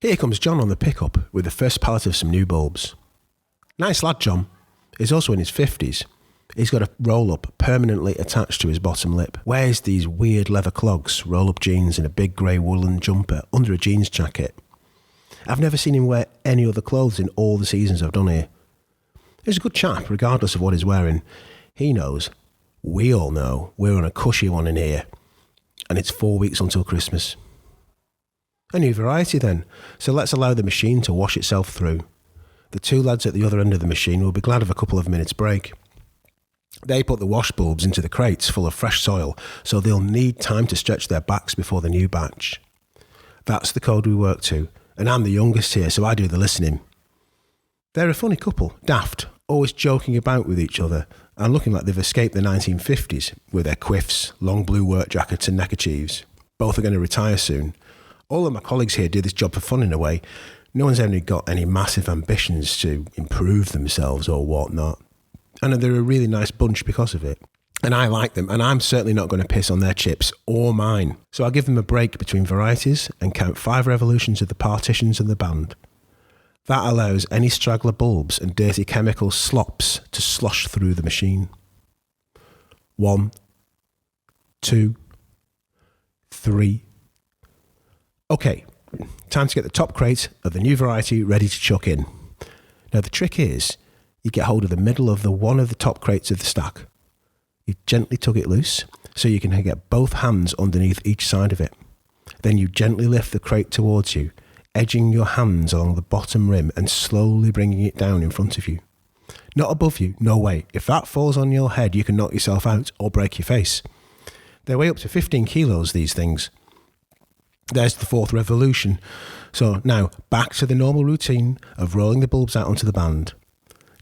Here comes John on the pickup with the first pallet of some new bulbs. Nice lad, John. He's also in his 50s. He's got a roll-up permanently attached to his bottom lip. Wears these weird leather clogs, roll-up jeans and a big grey woolen jumper under a jeans jacket. I've never seen him wear any other clothes in all the seasons I've done here. He's a good chap, regardless of what he's wearing. He knows, we all know, we're on a cushy one in here. And it's 4 weeks until Christmas. A new variety then, so let's allow the machine to wash itself through. The two lads at the other end of the machine will be glad of a couple of minutes break. They put the wash bulbs into the crates full of fresh soil, so they'll need time to stretch their backs before the new batch. That's the code we work to, and I'm the youngest here, so I do the listening. They're a funny couple, daft, always joking about with each other, and looking like they've escaped the 1950s with their quiffs, long blue work jackets and neckerchiefs. Both are going to retire soon. All of my colleagues here do this job for fun in a way. No one's ever got any massive ambitions to improve themselves or whatnot. And they're a really nice bunch because of it. And I like them, and I'm certainly not going to piss on their chips or mine. So I'll give them a break between varieties and count 5 revolutions of the partitions and the band. That allows any straggler bulbs and dirty chemical slops to slosh through the machine. 1, 2, 3. Okay, time to get the top crate of the new variety ready to chuck in. Now the trick is, you get hold of the middle of one of the top crates of the stack. You gently tug it loose, so you can get both hands underneath each side of it. Then you gently lift the crate towards you, edging your hands along the bottom rim and slowly bringing it down in front of you. Not above you, no way. If that falls on your head, you can knock yourself out or break your face. They weigh up to 15 kilos, these things. There's the 4th revolution. So now, back to the normal routine of rolling the bulbs out onto the band.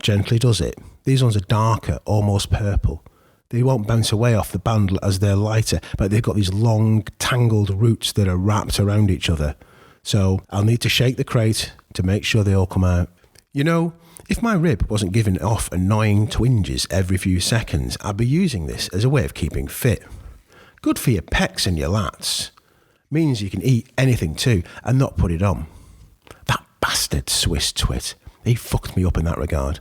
Gently does it. These ones are darker, almost purple. They won't bounce away off the band as they're lighter, but they've got these long, tangled roots that are wrapped around each other. So I'll need to shake the crate to make sure they all come out. You know, if my rib wasn't giving off annoying twinges every few seconds, I'd be using this as a way of keeping fit. Good for your pecs and your lats. Means you can eat anything too and not put it on. That bastard Swiss twit, he fucked me up in that regard.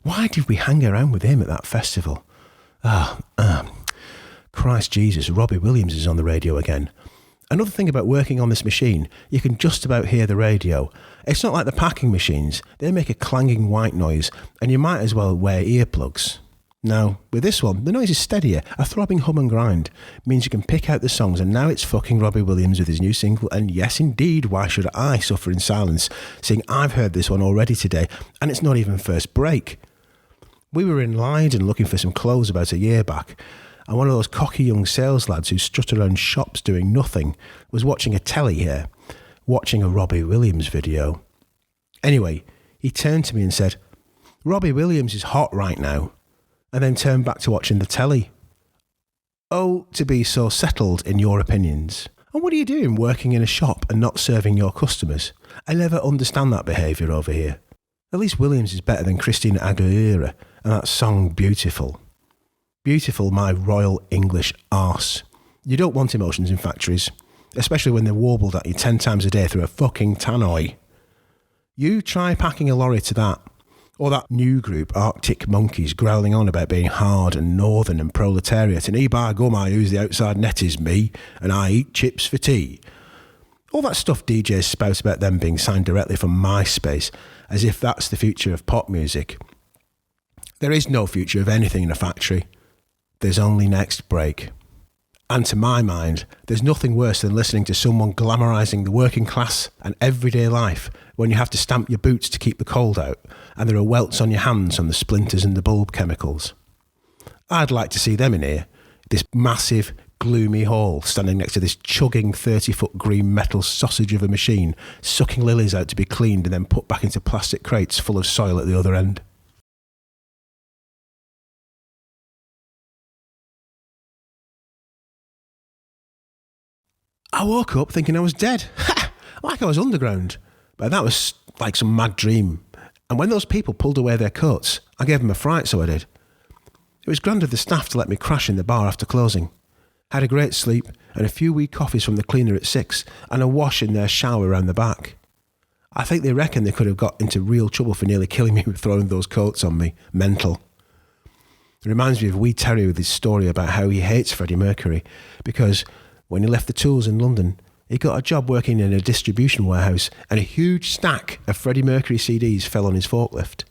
Why did we hang around with him at that festival? Christ Jesus, Robbie Williams is on the radio again. Another thing about working on this machine, you can just about hear the radio. It's not like the packing machines. They make a clanging white noise, and you might as well wear earplugs. Now, with this one, the noise is steadier. A throbbing hum and grind means you can pick out the songs, and now it's fucking Robbie Williams with his new single, and yes indeed, why should I suffer in silence, seeing I've heard this one already today, and it's not even first break. We were in Leiden looking for some clothes about a year back, and one of those cocky young sales lads who strut around shops doing nothing was watching a telly here, watching a Robbie Williams video. Anyway, he turned to me and said, "Robbie Williams is hot right now," and then turned back to watching the telly. Oh, to be so settled in your opinions. And what are you doing working in a shop and not serving your customers? I never understand that behaviour over here. At least Williams is better than Christina Aguilera and that song Beautiful. Beautiful, my royal English arse. You don't want emotions in factories, especially when they're warbled at you 10 times a day through a fucking tannoy. You try packing a lorry to that. Or that new group, Arctic Monkeys, growling on about being hard and northern and proletariat, and "E by gum, I use the outside net is me, and I eat chips for tea." All that stuff DJs spout about them being signed directly from MySpace, as if that's the future of pop music. There is no future of anything in a factory. There's only next break. And to my mind, there's nothing worse than listening to someone glamorising the working class and everyday life when you have to stamp your boots to keep the cold out and there are welts on your hands from the splinters and the bulb chemicals. I'd like to see them in here, this massive, gloomy hall standing next to this chugging 30-foot green metal sausage of a machine, sucking lilies out to be cleaned and then put back into plastic crates full of soil at the other end. I woke up thinking I was dead. Like I was underground. But that was like some mad dream. And when those people pulled away their coats, I gave them a fright, so I did. It was grand of the staff to let me crash in the bar after closing. Had a great sleep and a few wee coffees from the cleaner at 6 and a wash in their shower round the back. I think they reckon they could have got into real trouble for nearly killing me with throwing those coats on me. Mental. It reminds me of Wee Terry with his story about how he hates Freddie Mercury because when he left the Tools in London, he got a job working in a distribution warehouse and a huge stack of Freddie Mercury CDs fell on his forklift.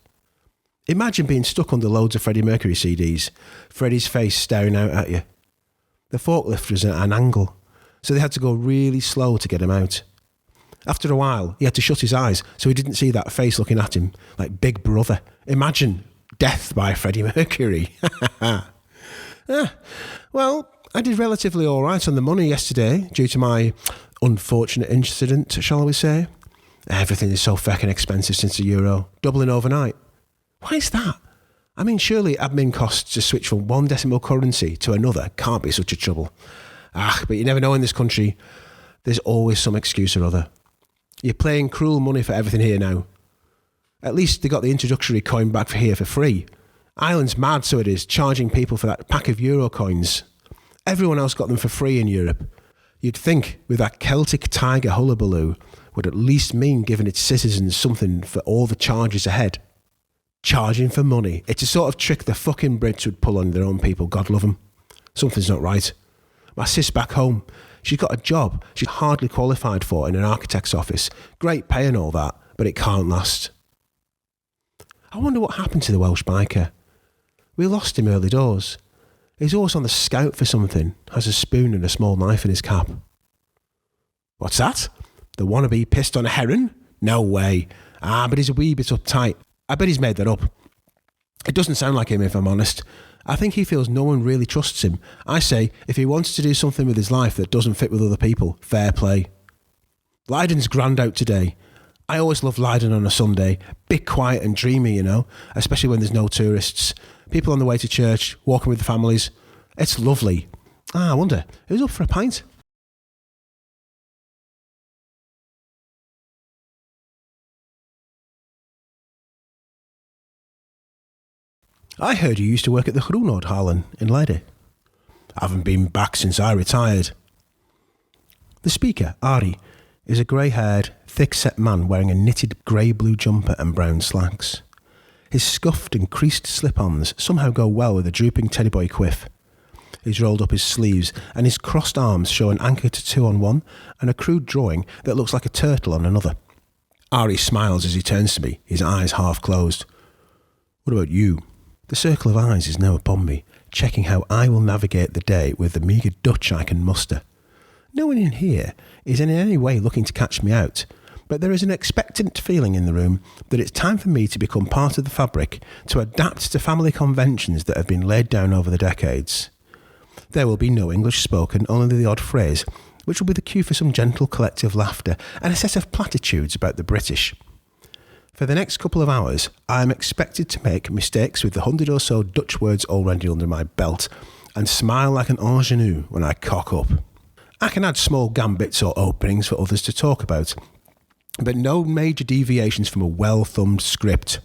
Imagine being stuck under loads of Freddie Mercury CDs, Freddie's face staring out at you. The forklift was at an angle, so they had to go really slow to get him out. After a while, he had to shut his eyes so he didn't see that face looking at him like Big Brother. Imagine death by Freddie Mercury. Well, I did relatively all right on the money yesterday due to my unfortunate incident, shall we say. Everything is so feckin' expensive since the euro, doubling overnight. Why is that? I mean, surely admin costs to switch from one decimal currency to another can't be such a trouble. But you never know in this country. There's always some excuse or other. You're paying cruel money for everything here now. At least they got the introductory coin back for here for free. Ireland's mad, so it is, charging people for that pack of euro coins. Everyone else got them for free in Europe. You'd think with that Celtic tiger hullabaloo would at least mean giving its citizens something for all the charges ahead. Charging for money. It's a sort of trick the fucking Brits would pull on their own people, God love them. Something's not right. My sis back home, she's got a job she's hardly qualified for in an architect's office. Great pay and all that, but it can't last. I wonder what happened to the Welsh biker. We lost him early doors. He's always on the scout for something, has a spoon and a small knife in his cap. What's that? The wannabe pissed on a heron? No way. But he's a wee bit uptight. I bet he's made that up. It doesn't sound like him, if I'm honest. I think he feels no one really trusts him. I say, if he wants to do something with his life that doesn't fit with other people, fair play. Leiden's grand out today. I always love Leiden on a Sunday. Bit quiet and dreamy, you know, especially when there's no tourists. People on the way to church, walking with the families. It's lovely. I wonder, who's up for a pint? I heard you used to work at the Groenhoordhallen in Leiden. I haven't been back since I retired. The speaker, Arie, is a grey-haired, thick-set man wearing a knitted grey-blue jumper and brown slacks. His scuffed and creased slip-ons somehow go well with a drooping teddyboy quiff. He's rolled up his sleeves and his crossed arms show an anchor tattoo on one and a crude drawing that looks like a turtle on another. Arie smiles as he turns to me, his eyes half closed. What about you? The circle of eyes is now upon me, checking how I will navigate the day with the meagre Dutch I can muster. No one in here is in any way looking to catch me out, but there is an expectant feeling in the room that it's time for me to become part of the fabric, to adapt to family conventions that have been laid down over the decades. There will be no English spoken, only the odd phrase, which will be the cue for some gentle collective laughter and a set of platitudes about the British. For the next couple of hours, I am expected to make mistakes with the 100 or so Dutch words already under my belt and smile like an ingenue when I cock up. I can add small gambits or openings for others to talk about, but no major deviations from a well-thumbed script.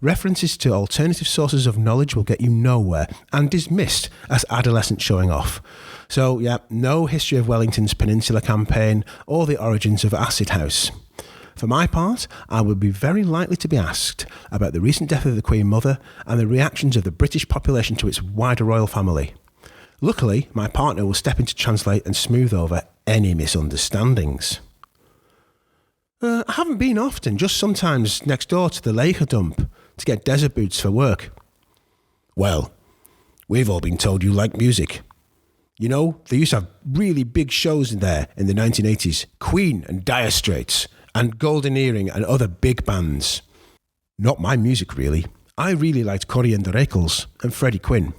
References to alternative sources of knowledge will get you nowhere and dismissed as adolescent showing off. So, no history of Wellington's Peninsula Campaign or the origins of Acid House. For my part, I would be very likely to be asked about the recent death of the Queen Mother and the reactions of the British population to its wider royal family. Luckily, my partner will step in to translate and smooth over any misunderstandings. I haven't been often, just sometimes next door to the Leger dump to get desert boots for work. Well, we've all been told you like music. You know, they used to have really big shows in there in the 1980s. Queen and Dire Straits and Golden Earring and other big bands. Not my music, really. I really liked Corrie and the Rekels and Freddie Quinn.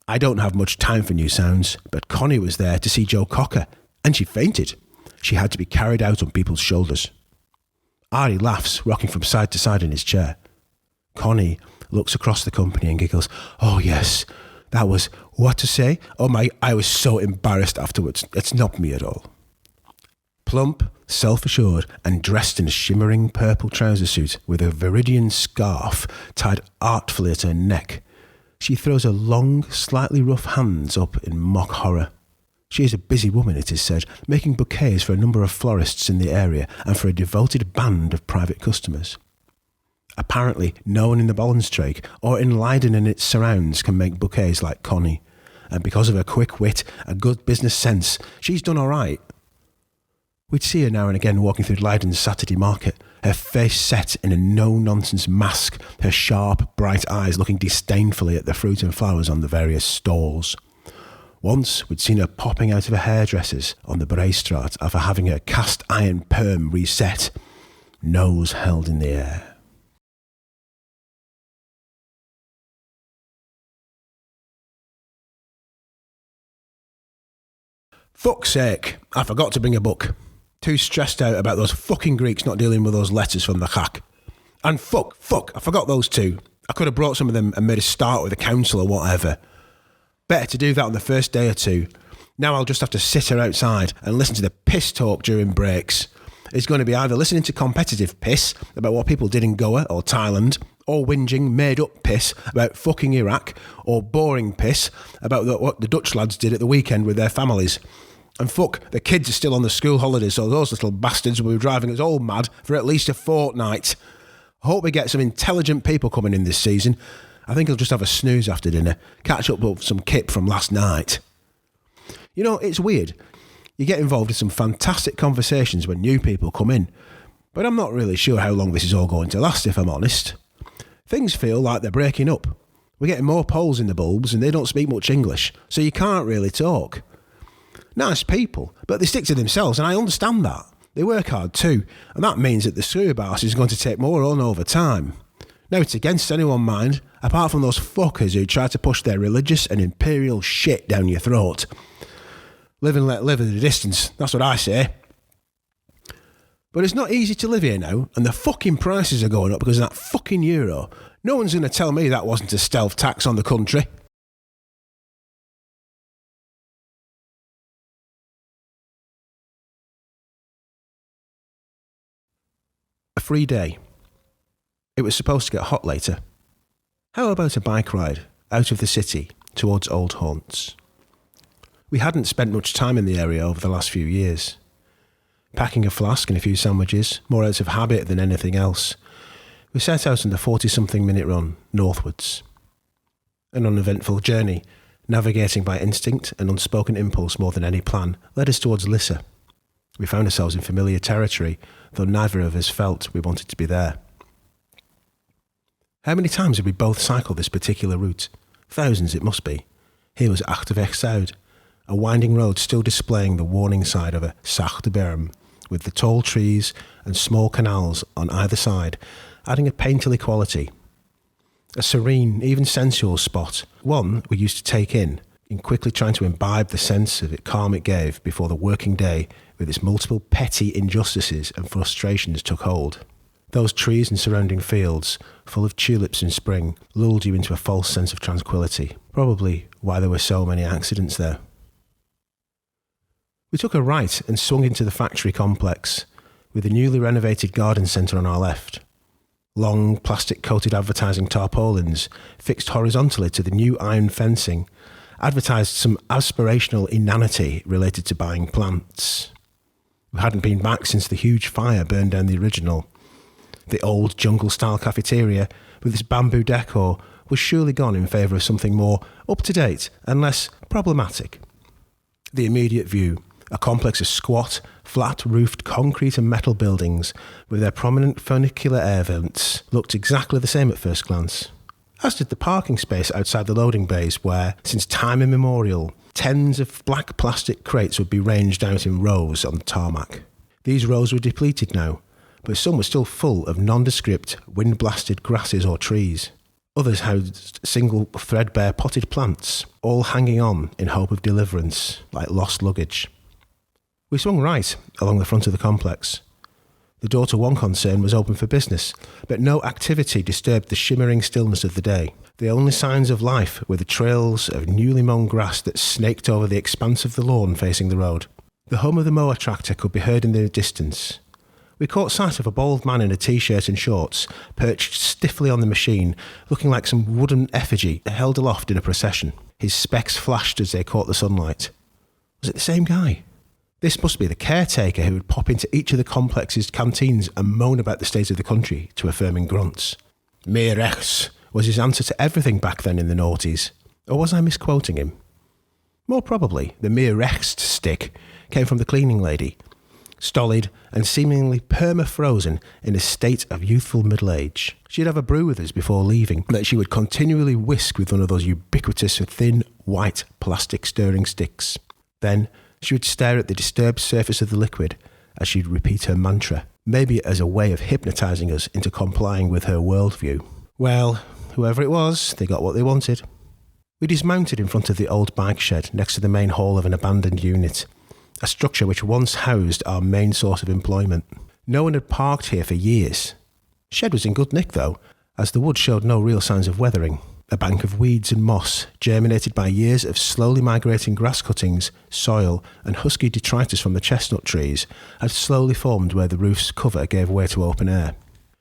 I don't have much time for new sounds, but Connie was there to see Joe Cocker, and she fainted. She had to be carried out on people's shoulders. Arie laughs, rocking from side to side in his chair. Connie looks across the company and giggles. Oh, yes, that was what to say? Oh, my, I was so embarrassed afterwards. It's not me at all. Plump, self-assured, and dressed in a shimmering purple trouser suit with a viridian scarf tied artfully at her neck, she throws her long, slightly rough hands up in mock horror. She is a busy woman, it is said, making bouquets for a number of florists in the area and for a devoted band of private customers. Apparently, no one in the Bollenstreek or in Leiden and its surrounds can make bouquets like Connie, and because of her quick wit and good business sense, she's done all right. We'd see her now and again walking through Leiden's Saturday market, her face set in a no-nonsense mask, her sharp, bright eyes looking disdainfully at the fruit and flowers on the various stalls. Once we'd seen her popping out of her hairdresser's on the Breestraat after having her cast iron perm reset, nose held in the air. Fuck's sake, I forgot to bring a book. Too stressed out about those fucking Greeks not dealing with those letters from the Chak. And fuck, I forgot those two. I could have brought some of them and made a start with the council or whatever. Better to do that on the first day or two. Now I'll just have to sit her outside and listen to the piss talk during breaks. It's going to be either listening to competitive piss about what people did in Goa or Thailand, or whinging made-up piss about fucking Iraq, or boring piss about what the Dutch lads did at the weekend with their families. And fuck, the kids are still on the school holidays, so those little bastards will be driving us all mad for at least a fortnight. I hope we get some intelligent people coming in this season. I think I'll just have a snooze after dinner, catch up with some kip from last night. You know, it's weird. You get involved in some fantastic conversations when new people come in, but I'm not really sure how long this is all going to last, if I'm honest. Things feel like they're breaking up. We're getting more Poles in the bulbs and they don't speak much English, so you can't really talk. Nice people, but they stick to themselves, and I understand that. They work hard too, and that means that the Thereabouts is going to take more on over time. Now, it's against anyone's mind, apart from those fuckers who try to push their religious and imperial shit down your throat. Live and let live at a distance, that's what I say. But it's not easy to live here now, and the fucking prices are going up because of that fucking euro. No one's going to tell me that wasn't a stealth tax on the country. A free day. It was supposed to get hot later. How about a bike ride out of the city towards old haunts? We hadn't spent much time in the area over the last few years. Packing a flask and a few sandwiches, more out of habit than anything else, we set out on the 40-something minute run northwards. An uneventful journey, navigating by instinct and unspoken impulse more than any plan, led us towards Lissa. We found ourselves in familiar territory, though neither of us felt we wanted to be there. How many times had we both cycled this particular route? Thousands it must be. Here was Achterweg Zuid, a winding road still displaying the warning side of a zachte berm, with the tall trees and small canals on either side, adding a painterly quality. A serene, even sensual spot, one we used to take in quickly trying to imbibe the sense of calm it gave before the working day with its multiple petty injustices and frustrations took hold. Those trees and surrounding fields, full of tulips in spring, lulled you into a false sense of tranquility, probably why there were so many accidents there. We took a right and swung into the factory complex, with the newly renovated garden centre on our left. Long, plastic-coated advertising tarpaulins, fixed horizontally to the new iron fencing, advertised some aspirational inanity related to buying plants. We hadn't been back since the huge fire burned down the original. The old jungle-style cafeteria, with its bamboo decor, was surely gone in favour of something more up-to-date and less problematic. The immediate view, a complex of squat, flat-roofed concrete and metal buildings with their prominent funicular air vents, looked exactly the same at first glance. As did the parking space outside the loading bays where, since time immemorial, tens of black plastic crates would be ranged out in rows on the tarmac. These rows were depleted now, but some were still full of nondescript, wind-blasted grasses or trees. Others housed single threadbare potted plants, all hanging on in hope of deliverance, like lost luggage. We swung right along the front of the complex. The door to one concern was open for business, but no activity disturbed the shimmering stillness of the day. The only signs of life were the trails of newly mown grass that snaked over the expanse of the lawn facing the road. The hum of the mower tractor could be heard in the distance. We caught sight of a bald man in a t-shirt and shorts, perched stiffly on the machine, looking like some wooden effigy held aloft in a procession. His specs flashed as they caught the sunlight. Was it the same guy? This must be the caretaker who would pop into each of the complex's canteens and moan about the state of the country to affirming grunts. Meer rechts was his answer to everything back then in the noughties. Or was I misquoting him? More probably, the meer rechts stick came from the cleaning lady, stolid and seemingly perma-frozen in a state of youthful middle age. She'd have a brew with us before leaving that she would continually whisk with one of those ubiquitous thin, white plastic stirring sticks. Then she would stare at the disturbed surface of the liquid as she'd repeat her mantra, maybe as a way of hypnotising us into complying with her worldview. Well, whoever it was, they got what they wanted. We dismounted in front of the old bike shed next to the main hall of an abandoned unit, a structure which once housed our main source of employment. No one had parked here for years. Shed was in good nick though, as the wood showed no real signs of weathering. A bank of weeds and moss, germinated by years of slowly migrating grass cuttings, soil and husky detritus from the chestnut trees, had slowly formed where the roof's cover gave way to open air.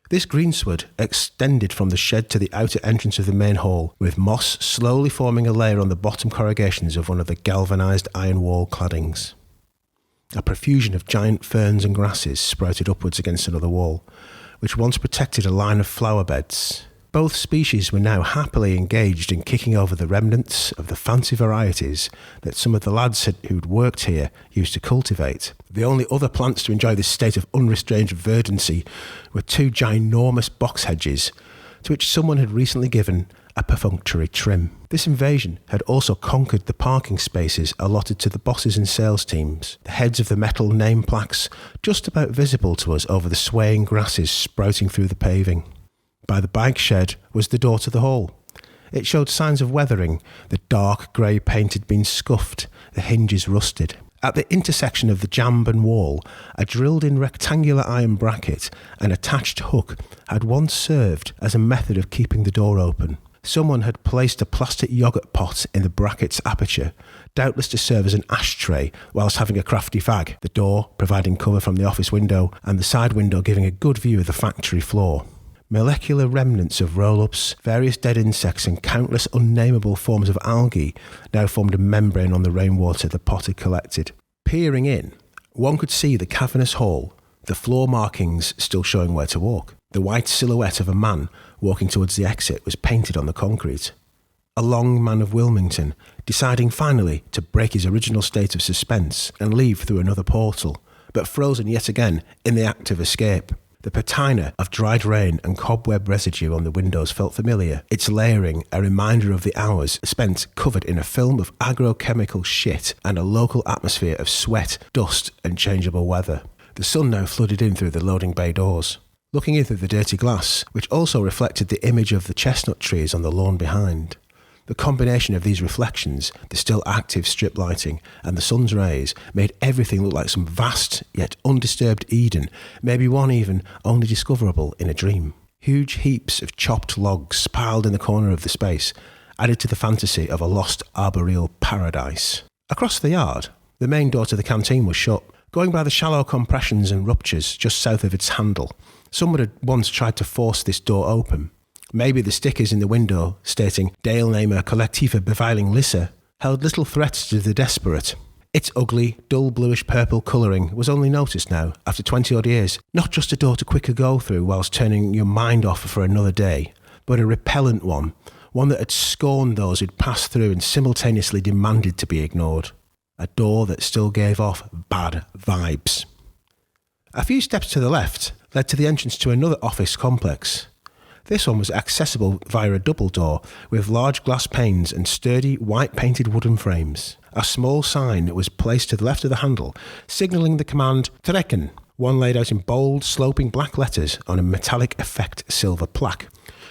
This greensward extended from the shed to the outer entrance of the main hall, with moss slowly forming a layer on the bottom corrugations of one of the galvanised iron wall claddings. A profusion of giant ferns and grasses sprouted upwards against another wall, which once protected a line of flower beds. Both species were now happily engaged in kicking over the remnants of the fancy varieties that some of the lads who'd worked here used to cultivate. The only other plants to enjoy this state of unrestrained verdancy were two ginormous box hedges, to which someone had recently given a perfunctory trim. This invasion had also conquered the parking spaces allotted to the bosses and sales teams, the heads of the metal name plaques just about visible to us over the swaying grasses sprouting through the paving. By the bike shed was the door to the hall. It showed signs of weathering, the dark grey paint had been scuffed, the hinges rusted. At the intersection of the jamb and wall, a drilled-in rectangular iron bracket and attached hook had once served as a method of keeping the door open. Someone had placed a plastic yoghurt pot in the bracket's aperture, doubtless to serve as an ashtray whilst having a crafty fag, the door providing cover from the office window and the side window giving a good view of the factory floor. Molecular remnants of roll-ups, various dead insects and countless unnameable forms of algae now formed a membrane on the rainwater the pot had collected. Peering in, one could see the cavernous hall, the floor markings still showing where to walk. The white silhouette of a man walking towards the exit was painted on the concrete. A long man of Wilmington, deciding finally to break his original state of suspense and leave through another portal, but frozen yet again in the act of escape. The patina of dried rain and cobweb residue on the windows felt familiar, its layering a reminder of the hours spent covered in a film of agrochemical shit and a local atmosphere of sweat, dust and changeable weather. The sun now flooded in through the loading bay doors, looking in through the dirty glass, which also reflected the image of the chestnut trees on the lawn behind. The combination of these reflections, the still active strip lighting, and the sun's rays made everything look like some vast yet undisturbed Eden, maybe one even only discoverable in a dream. Huge heaps of chopped logs piled in the corner of the space added to the fantasy of a lost arboreal paradise. Across the yard, the main door to the canteen was shut. Going by the shallow compressions and ruptures just south of its handle, someone had once tried to force this door open. Maybe the stickers in the window stating Deelnemer collectieve beveling Lisse held little threats to the desperate. Its ugly, dull bluish-purple colouring was only noticed now, after 20-odd years, not just a door to quicker go through whilst turning your mind off for another day, but a repellent one that had scorned those who'd passed through and simultaneously demanded to be ignored. A door that still gave off bad vibes. A few steps to the left led to the entrance to another office complex. This one was accessible via a double door with large glass panes and sturdy white-painted wooden frames. A small sign was placed to the left of the handle, signalling the command "Trekken," one laid out in bold, sloping black letters on a metallic effect silver plaque.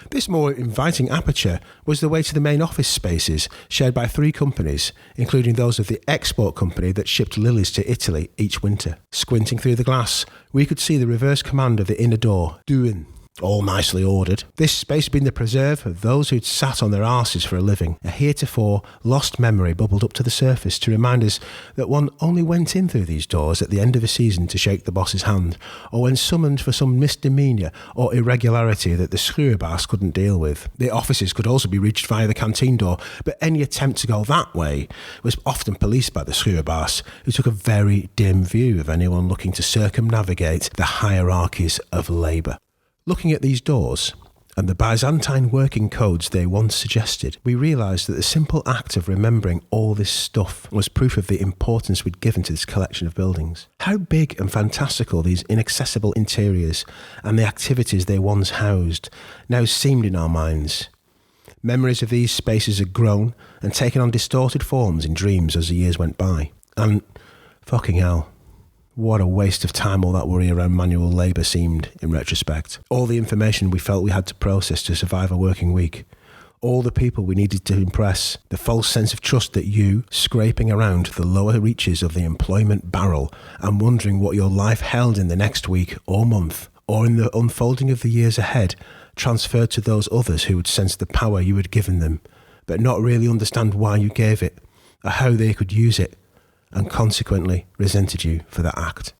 This more inviting aperture was the way to the main office spaces shared by 3 companies, including those of the export company that shipped lilies to Italy each winter. Squinting through the glass, we could see the reverse command of the inner door, "Duin." all nicely ordered. This space had been the preserve of those who'd sat on their arses for a living. A heretofore lost memory bubbled up to the surface to remind us that one only went in through these doors at the end of a season to shake the boss's hand, or when summoned for some misdemeanour or irregularity that the Thereabouts couldn't deal with. The offices could also be reached via the canteen door, but any attempt to go that way was often policed by the Thereabouts, who took a very dim view of anyone looking to circumnavigate the hierarchies of labour. Looking at these doors, and the Byzantine working codes they once suggested, we realised that the simple act of remembering all this stuff was proof of the importance we'd given to this collection of buildings. How big and fantastical these inaccessible interiors and the activities they once housed now seemed in our minds. Memories of these spaces had grown and taken on distorted forms in dreams as the years went by. And, fucking hell, what a waste of time all that worry around manual labour seemed in retrospect. All the information we felt we had to process to survive a working week. All the people we needed to impress. The false sense of trust that you, scraping around the lower reaches of the employment barrel and wondering what your life held in the next week or month, or in the unfolding of the years ahead, transferred to those others who would sense the power you had given them, but not really understand why you gave it, or how they could use it, and consequently resented you for that act.